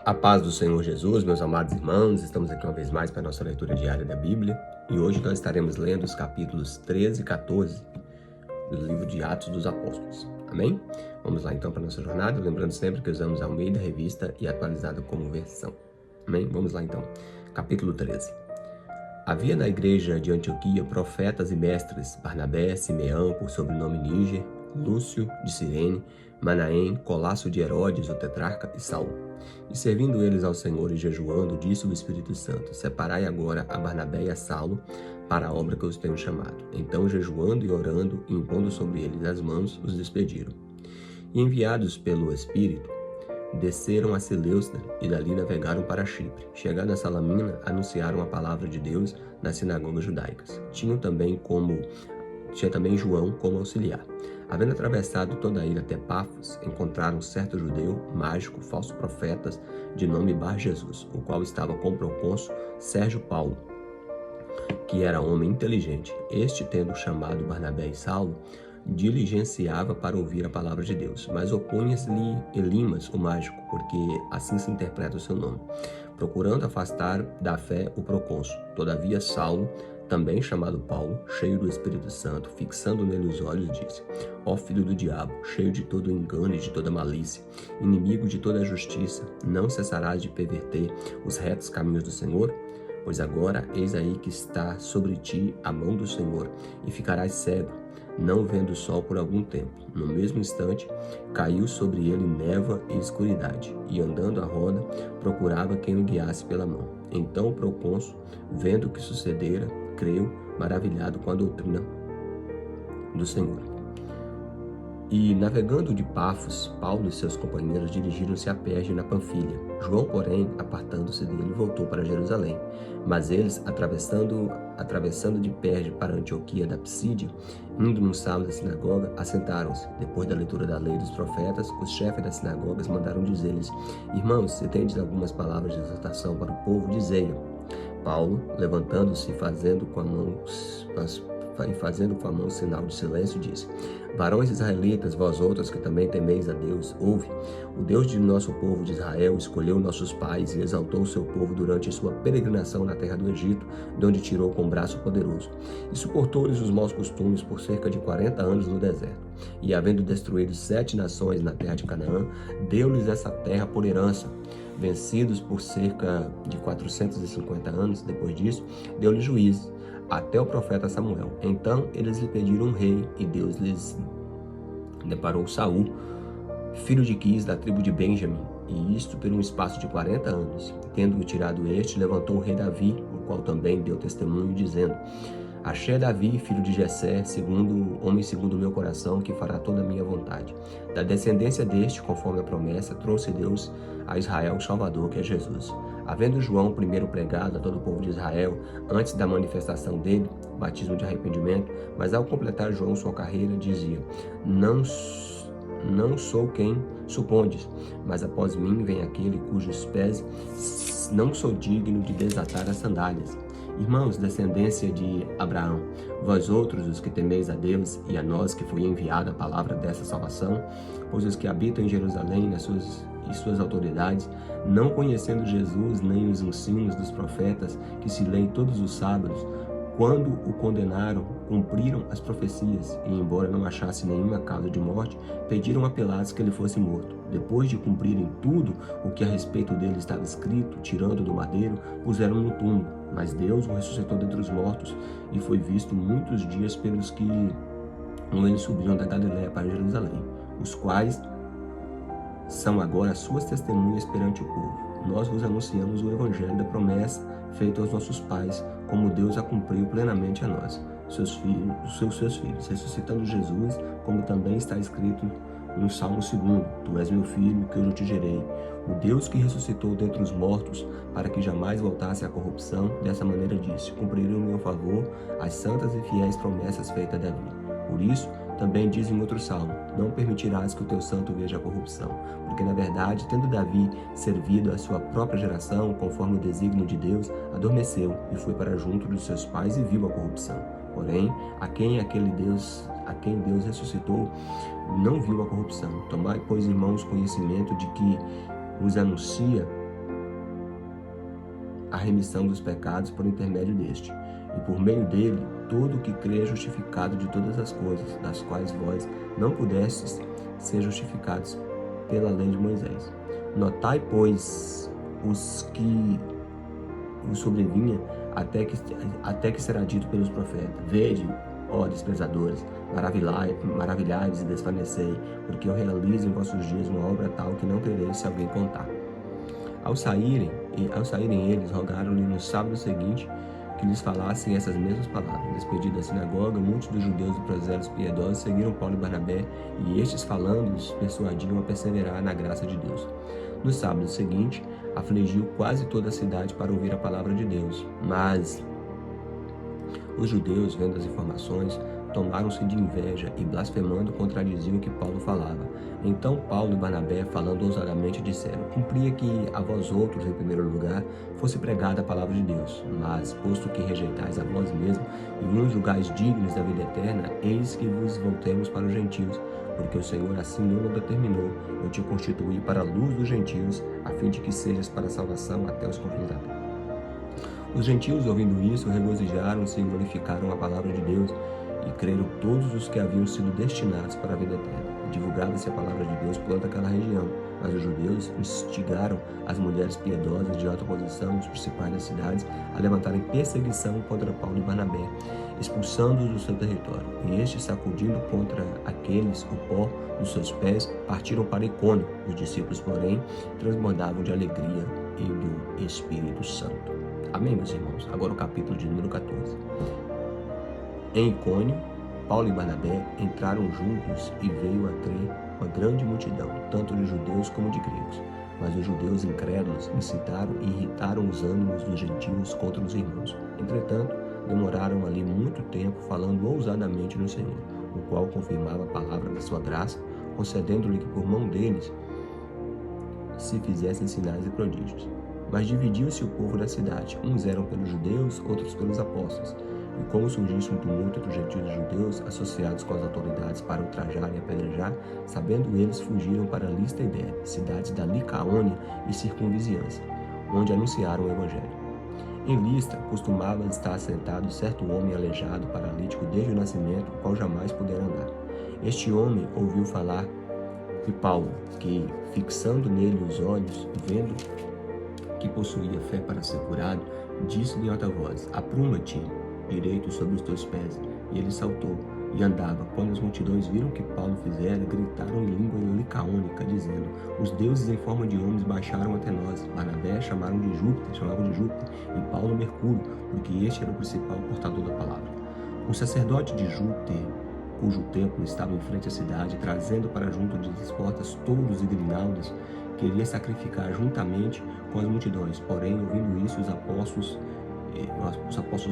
A paz do Senhor Jesus, meus amados irmãos, estamos aqui uma vez mais para a nossa leitura diária da Bíblia e hoje nós estaremos lendo os capítulos 13 e 14 do livro de Atos dos Apóstolos. Amém? Vamos lá então para a nossa jornada, lembrando sempre que usamos a Almeida Revista e atualizada como versão. Amém? Vamos lá então. Capítulo 13. Havia na igreja de Antioquia profetas e mestres, Barnabé, Simeão, por sobrenome Níger, Lúcio de Cirene, Manaém, Colasso de Herodes, o tetrarca, e Saulo. E servindo eles ao Senhor e jejuando, disse o Espírito Santo: Separai agora a Barnabé e a Saulo para a obra que eu os tenho chamado. Então, jejuando e orando, e impondo sobre eles as mãos, os despediram. E enviados pelo Espírito, desceram a Seleucia e dali navegaram para Chipre. Chegando a Salamina, anunciaram a palavra de Deus nas sinagogas judaicas. Tinha também João como auxiliar. Havendo atravessado toda a ilha até Pafos, encontraram certo judeu, mágico, falso profeta, de nome Bar-Jesus, o qual estava com o procônsul Sérgio Paulo, que era homem inteligente. Este, tendo chamado Barnabé e Saulo, diligenciava para ouvir a palavra de Deus, mas opunha-se-lhe Elimas, o mágico, porque assim se interpreta o seu nome, procurando afastar da fé o procônsul. Todavia Saulo, também chamado Paulo, cheio do Espírito Santo, fixando nele os olhos, disse: Ó filho do diabo, cheio de todo engano e de toda malícia, inimigo de toda a justiça, não cessarás de perverter os retos caminhos do Senhor? Pois agora, eis aí que está sobre ti a mão do Senhor, e ficarás cego, não vendo o sol por algum tempo. No mesmo instante, caiu sobre ele névoa e escuridade, e andando à roda, procurava quem o guiasse pela mão. Então o procônsul, vendo o que sucedera, creu, maravilhado com a doutrina do Senhor. E, navegando de Pafos, Paulo e seus companheiros dirigiram-se a Perge na Panfilha. João, porém, apartando-se dele, voltou para Jerusalém. Mas eles, atravessando de Perge para Antioquia da Psídia, indo num sábado da sinagoga, assentaram-se. Depois da leitura da lei dos profetas, os chefes das sinagogas mandaram dizer-lhes: Irmãos, se tendes algumas palavras de exortação para o povo, dizei-a. Paulo, levantando-se e fazendo com a mão sinal de silêncio, disse: Varões israelitas, vós outros que também temeis a Deus, ouve. O Deus de nosso povo de Israel escolheu nossos pais e exaltou o seu povo durante sua peregrinação na terra do Egito, de onde tirou com braço poderoso. E suportou-lhes os maus costumes por cerca de 40 anos no deserto. E, havendo destruído 7 nações na terra de Canaã, deu-lhes essa terra por herança. Vencidos por cerca de 450 anos, depois disso, deu-lhes juízes, até o profeta Samuel. Então eles lhe pediram um rei, e Deus lhes deparou Saul, filho de Quis, da tribo de Benjamim, e isto por um espaço de 40 anos. Tendo-o tirado este, levantou o rei Davi, o qual também deu testemunho, dizendo: Achei Davi, filho de Jessé, homem segundo o meu coração, que fará toda a minha vontade. Da descendência deste, conforme a promessa, trouxe Deus a Israel o Salvador, que é Jesus. Havendo João primeiro pregado a todo o povo de Israel, antes da manifestação dele, o batismo de arrependimento, mas ao completar João sua carreira, dizia: Não sou quem supondes, mas após mim vem aquele cujos pés não sou digno de desatar as sandálias. Irmãos, descendência de Abraão, vós outros, os que temeis a Deus, e a nós que foi enviada a palavra dessa salvação, pois os que habitam em Jerusalém e suas autoridades, não conhecendo Jesus nem os ensinos dos profetas, que se leem todos os sábados, quando o condenaram, cumpriram as profecias, e embora não achasse nenhuma causa de morte, pediram a Pilatos que ele fosse morto. Depois de cumprirem tudo o que a respeito dele estava escrito, tirando do madeiro, puseram no túmulo. Mas Deus o ressuscitou dentre os mortos, e foi visto muitos dias pelos que com ele subiram da Galiléia para Jerusalém, os quais são agora suas testemunhas perante o povo. Nós vos anunciamos o evangelho da promessa feita aos nossos pais, como Deus a cumpriu plenamente a nós, seus filhos, ressuscitando Jesus, como também está escrito no Salmo 2: Tu és meu filho, que eu te gerei. O Deus que ressuscitou dentre os mortos, para que jamais voltasse à corrupção, dessa maneira disse: Cumprirei em meu favor as santas e fiéis promessas feitas a Davi. Por isso, também diz em outro salmo: Não permitirás que o teu santo veja a corrupção. Porque, na verdade, tendo Davi servido a sua própria geração, conforme o desígnio de Deus, adormeceu e foi para junto dos seus pais e viu a corrupção. Porém, a quem Deus ressuscitou, não viu a corrupção. Tomai, pois, irmãos, conhecimento de que vos anuncia remissão dos pecados por intermédio deste. E por meio dele, todo o que crê é justificado de todas as coisas, das quais vós não pudestes ser justificados pela lei de Moisés. Notai, pois, os que os sobrevinha, até que será dito pelos profetas: Vede, ó desprezadores, maravilhai-vos e desfanecei, porque eu realizo em vossos dias uma obra tal que não crereis se alguém contar. Ao saírem eles, rogaram-lhe no sábado seguinte que lhes falassem essas mesmas palavras. Despedido da sinagoga, muitos dos judeus e prosélitos piedosos seguiram Paulo e Barnabé, e estes, falando-lhes, persuadiam a perseverar na graça de Deus. No sábado seguinte, afligiu quase toda a cidade para ouvir a palavra de Deus. Mas os judeus, vendo as informações, tomaram-se de inveja e, blasfemando, contradiziam o que Paulo falava. Então Paulo e Barnabé, falando ousadamente, disseram: Cumpria que a vós outros, em primeiro lugar, fosse pregada a palavra de Deus. Mas, posto que rejeitais a vós mesmos e vos julgais dignos da vida eterna, eis que vos voltemos para os gentios, porque o Senhor assim não o determinou. Eu te constituí para a luz dos gentios, a fim de que sejas para a salvação até os confins da terra. Os gentios, ouvindo isso, regozijaram-se e glorificaram a palavra de Deus, e creram todos os que haviam sido destinados para a vida eterna. Divulgava-se a palavra de Deus por toda aquela região, mas os judeus instigaram as mulheres piedosas de alta posição, os principais das cidades, a levantarem perseguição contra Paulo e Barnabé, expulsando-os do seu território. E estes, sacudindo contra aqueles o pó dos seus pés, partiram para Icônio. Os discípulos, porém, transbordavam de alegria e do Espírito Santo. Amém, meus irmãos? Agora o capítulo de número 14. Em Icônio, Paulo e Barnabé entraram juntos e veio a crer uma grande multidão, tanto de judeus como de gregos. Mas os judeus incrédulos incitaram e irritaram os ânimos dos gentios contra os irmãos. Entretanto, demoraram ali muito tempo falando ousadamente no Senhor, o qual confirmava a palavra da sua graça, concedendo-lhe que por mão deles se fizessem sinais e prodígios. Mas dividiu-se o povo da cidade, uns eram pelos judeus, outros pelos apóstolos. E como surgisse um tumulto entre os gentios e judeus, associados com as autoridades para ultrajar e apedrejar, sabendo eles, fugiram para Listra e Derbe, cidades da Licaônia e circunvizinhança, onde anunciaram o evangelho. Em Listra, costumava estar assentado certo homem aleijado, paralítico desde o nascimento, o qual jamais pudera andar. Este homem ouviu falar de Paulo, que, fixando nele os olhos, vendo que possuía fé para ser curado, disse-lhe em alta voz: Apruma-te direito sobre os teus pés. E ele saltou e andava. Quando as multidões viram o que Paulo fizera, gritaram em língua licaônica, dizendo: Os deuses em forma de homens baixaram até nós. Barnabé chamavam de Júpiter, e Paulo Mercúrio, porque este era o principal portador da palavra. O sacerdote de Júpiter, cujo templo estava em frente à cidade, trazendo para junto das portas touros e grinaldas, queria sacrificar juntamente com as multidões. Porém, ouvindo isso, os apóstolos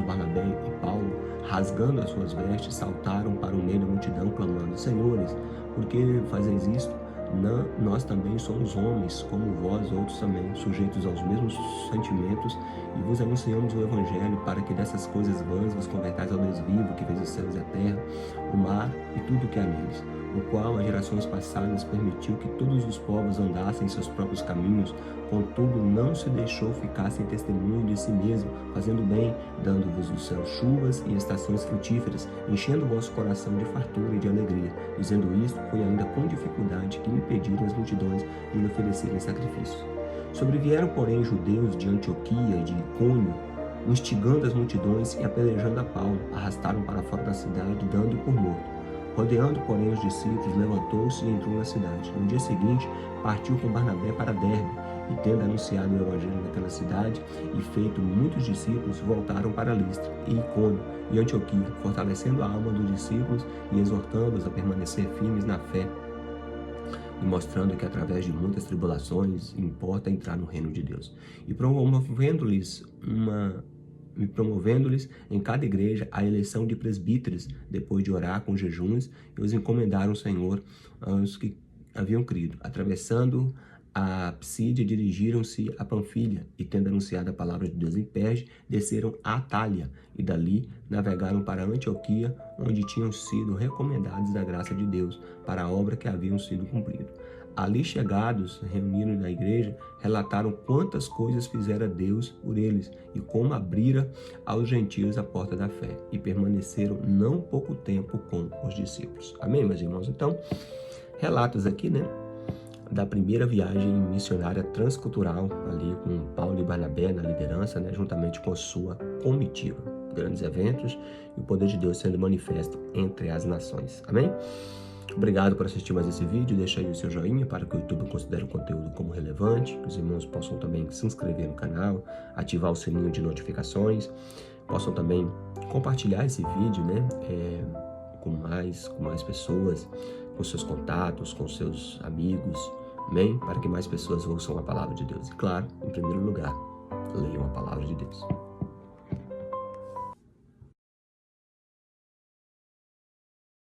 Barnabé e Paulo, rasgando as suas vestes, saltaram para o meio da multidão, clamando: Senhores, por que fazeis isto? Nós também somos homens, como vós outros também, sujeitos aos mesmos sentimentos, e vos anunciamos o Evangelho, para que dessas coisas vãs vos convertais ao Deus vivo, que fez os céus e a terra, o mar e tudo o que há neles, o qual, às gerações passadas, permitiu que todos os povos andassem em seus próprios caminhos, contudo não se deixou ficar sem testemunho de si mesmo, fazendo bem, dando-vos do céu chuvas e estações frutíferas, enchendo o vosso coração de fartura e de alegria. Dizendo isto, foi ainda com dificuldade que impediram as multidões de lhe oferecerem sacrifícios. Sobrevieram, porém, judeus de Antioquia e de Icônio, instigando as multidões e apedrejando a Paulo, arrastaram para fora da cidade, dando-o por morto. Rodeando, porém, os discípulos, levantou-se e entrou na cidade. No dia seguinte, partiu com Barnabé para Derbe, e tendo anunciado o evangelho naquela cidade e feito muitos discípulos, voltaram para Listra, e Icônio e Antioquia, fortalecendo a alma dos discípulos e exortando-os a permanecer firmes na fé, e mostrando que através de muitas tribulações importa entrar no reino de Deus. E promovendo-lhes em cada igreja a eleição de presbíteros, depois de orar com jejuns, e os encomendaram ao Senhor aos que haviam crido. Atravessando a Psídia, dirigiram-se a Panfilha, e tendo anunciado a palavra de Deus em Perge, desceram a Atália, e dali navegaram para Antioquia, onde tinham sido recomendados da graça de Deus, para a obra que haviam sido cumprido. ali chegados, reunidos na igreja, relataram quantas coisas fizera Deus por eles e como abrira aos gentios a porta da fé e permaneceram não pouco tempo com os discípulos. Amém, meus irmãos? Então, relatos aqui, né, da primeira viagem missionária transcultural ali com Paulo e Barnabé na liderança, né, juntamente com a sua comitiva. Grandes eventos e o poder de Deus sendo manifesto entre as nações. Amém? Obrigado por assistir mais esse vídeo. Deixa aí o seu joinha para que o YouTube considere o conteúdo como relevante, que os irmãos possam também se inscrever no canal, ativar o sininho de notificações, possam também compartilhar esse vídeo, né, com mais pessoas, com seus contatos, com seus amigos, amém? Para que mais pessoas ouçam a palavra de Deus. E claro, em primeiro lugar, leiam a palavra de Deus.